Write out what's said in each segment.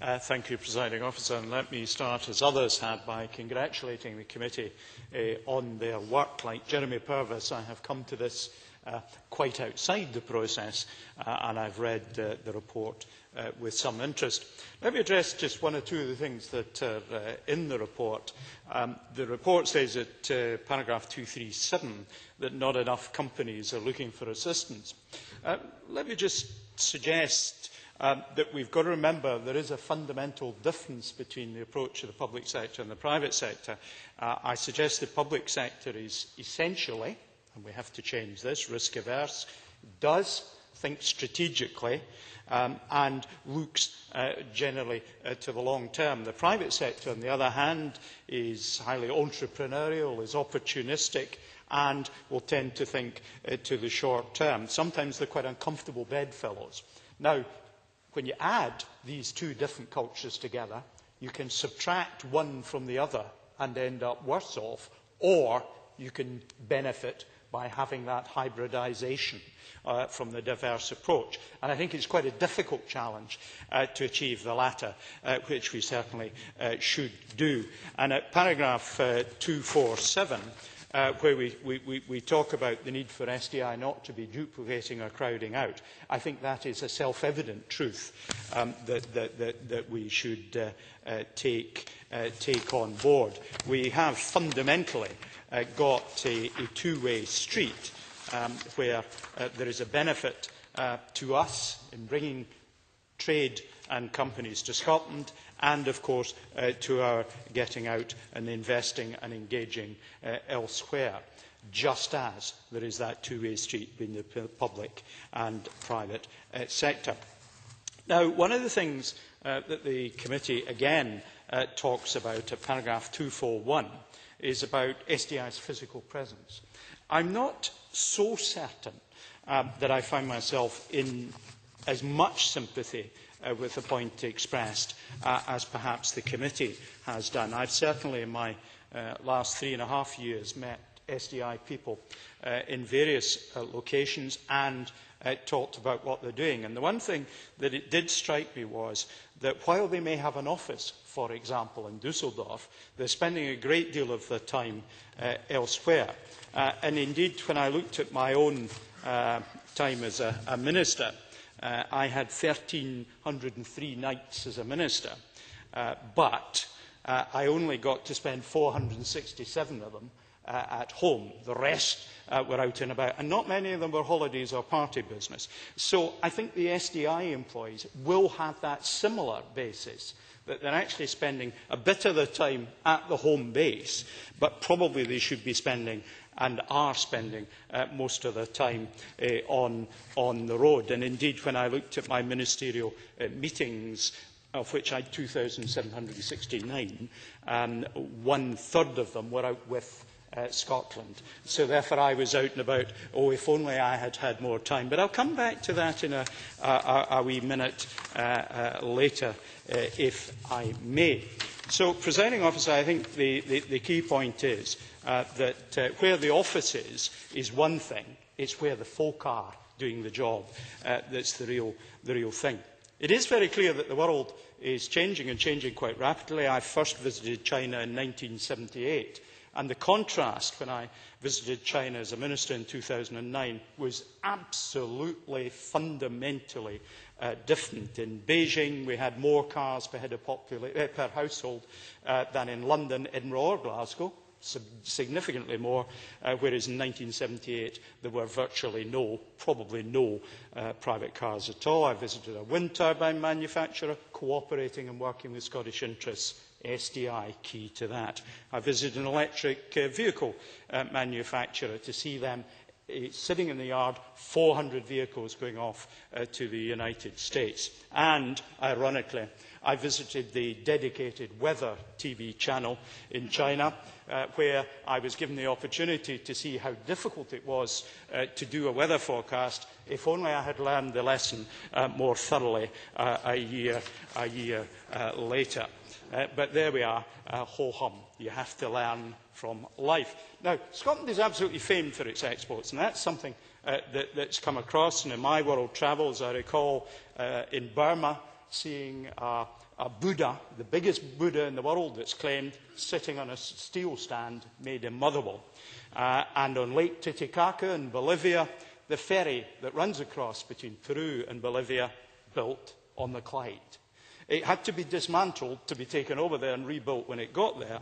Thank you, Presiding Officer. And let me start, as others had, by congratulating the committee on their work. Like Jeremy Purvis, I have come to this quite outside the process, and I've read the report with some interest. Let me address just one or two of the things that are in the report. The report says at paragraph 237 that not enough companies are looking for assistance. Let me just suggest that we've got to remember there is a fundamental difference between the approach of the public sector and the private sector. I suggest the public sector is essentially, and we have to change this, risk-averse, does think strategically and looks generally to the long term. The private sector, on the other hand, is highly entrepreneurial, is opportunistic, and will tend to think to the short term. Sometimes they're quite uncomfortable bedfellows. Now, when you add these two different cultures together, you can subtract one from the other and end up worse off, or you can benefit by having that hybridisation from the diverse approach. And I think it's quite a difficult challenge to achieve the latter, which we certainly should do. And at paragraph 247, where we talk about the need for SDI not to be duplicating or crowding out, I think that is a self-evident truth that we should take on board. We have fundamentally got a two-way street where there is a benefit to us in bringing trade and companies to Scotland, and of course to our getting out and investing and engaging elsewhere, just as there is that two-way street between the public and private sector. Now, one of the things that the committee again talks about at paragraph 241 is about SDI's physical presence. I'm not so certain that I find myself in as much sympathy with the point expressed as perhaps the committee has done. I've certainly, in my last 3.5 years, met SDI people in various locations and talked about what they're doing. And the one thing that it did strike me was that while they may have an office, for example, in Düsseldorf, they're spending a great deal of their time elsewhere. And indeed, when I looked at my own time as a minister, I had 1,303 nights as a minister, but I only got to spend 467 of them at home. The rest were out and about, and not many of them were holidays or party business. So I think the SDI employees will have that similar basis, that they're actually spending a bit of their time at the home base, but probably they should be spending and are spending most of their time on the road. And indeed, when I looked at my ministerial meetings, of which I had 2,769, 1/3 of them were out with Scotland. So therefore I was out and about. Oh, if only I had had more time. But I'll come back to that in a wee minute later, if I may. So, Presiding Officer, I think the key point is that where the office is one thing. It's where the folk are doing the job that's the real thing. It is very clear that the world is changing, and changing quite rapidly. I first visited China in 1978. And the contrast when I visited China as a minister in 2009 was absolutely fundamentally different. In Beijing, we had more cars per household than in London, Edinburgh or Glasgow, significantly more, whereas in 1978 there were virtually no, probably no, private cars at all. I visited a wind turbine manufacturer cooperating and working with Scottish interests. SDI key to that. I visited an electric vehicle manufacturer to see them sitting in the yard, 400 vehicles going off to the United States. And, ironically, I visited the dedicated weather TV channel in China, where I was given the opportunity to see how difficult it was to do a weather forecast. If only I had learned the lesson more thoroughly a year later. But there we are, ho-hum. You have to learn from life. Now, Scotland is absolutely famed for its exports, and that's something that's come across. And in my world travels, I recall in Burma, seeing a Buddha, the biggest Buddha in the world that's claimed, sitting on a steel stand made in Motherwell. And on Lake Titicaca in Bolivia, the ferry that runs across between Peru and Bolivia, built on the Clyde. It had to be dismantled to be taken over there and rebuilt when it got there,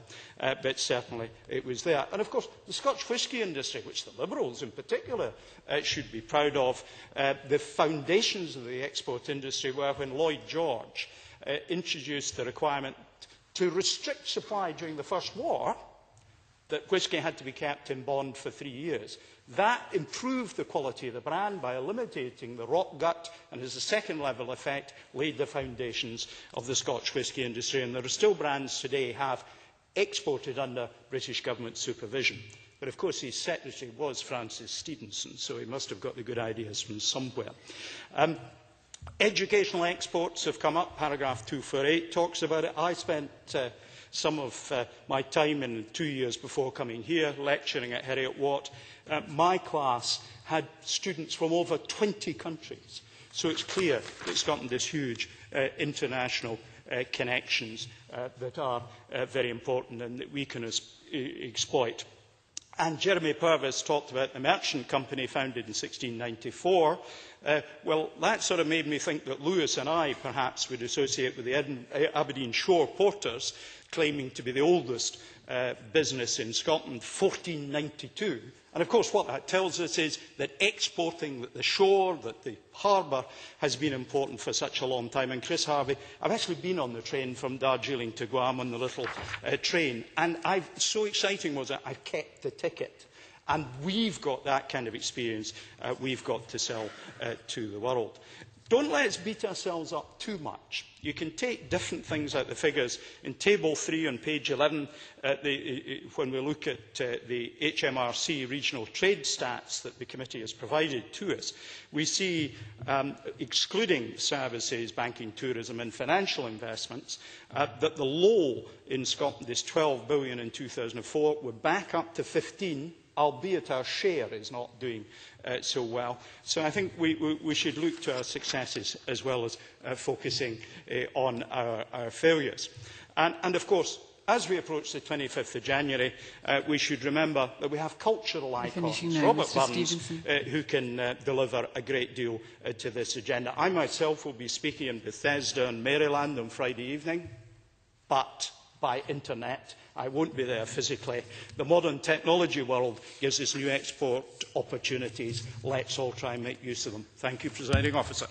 but certainly it was there. And of course, the Scotch whisky industry, which the Liberals in particular should be proud of, the foundations of the export industry were when Lloyd George introduced the requirement to restrict supply during the First War, that whisky had to be kept in bond for 3 years. That improved the quality of the brand by eliminating the rot gut, and as a second level effect, laid the foundations of the Scotch whisky industry. And there are still brands today have exported under British government supervision. But of course his secretary was Francis Stevenson, so he must have got the good ideas from somewhere. Educational exports have come up. Paragraph 248 talks about it. I spent some of my time in 2 years before coming here lecturing at Heriot-Watt. My class had students from over 20 countries. So it's clear that Scotland has huge international connections that are very important and that we can exploit. And Jeremy Purvis talked about the merchant company founded in 1694. Well, that sort of made me think that Lewis and I perhaps would associate with the Aberdeen Shore Porters, claiming to be the oldest business in Scotland, 1492. And of course what that tells us is that exporting the shore, that the harbour, has been important for such a long time. And Chris Harvey, I've actually been on the train from Darjeeling to Guam on the little train, and so exciting was it, I've kept the ticket. And we've got that kind of experience we've got to sell to the world. Don't let's beat ourselves up too much. You can take different things out of the figures. In Table 3 on page 11, when we look at the HMRC regional trade stats that the committee has provided to us, we see, excluding services, banking, tourism and financial investments, that the low in Scotland is 12 billion in 2004. We're back up to 15, albeit our share is not doing so well. So I think we should look to our successes as well as focusing on our failures. And of course, as we approach the 25th of January, we should remember that we have cultural icons, Robert Burns, who can deliver a great deal to this agenda. I myself will be speaking in Bethesda in Maryland on Friday evening, but by internet. I won't be there physically. The modern technology world gives us new export opportunities. Let's all try and make use of them. Thank you, Presiding Officer.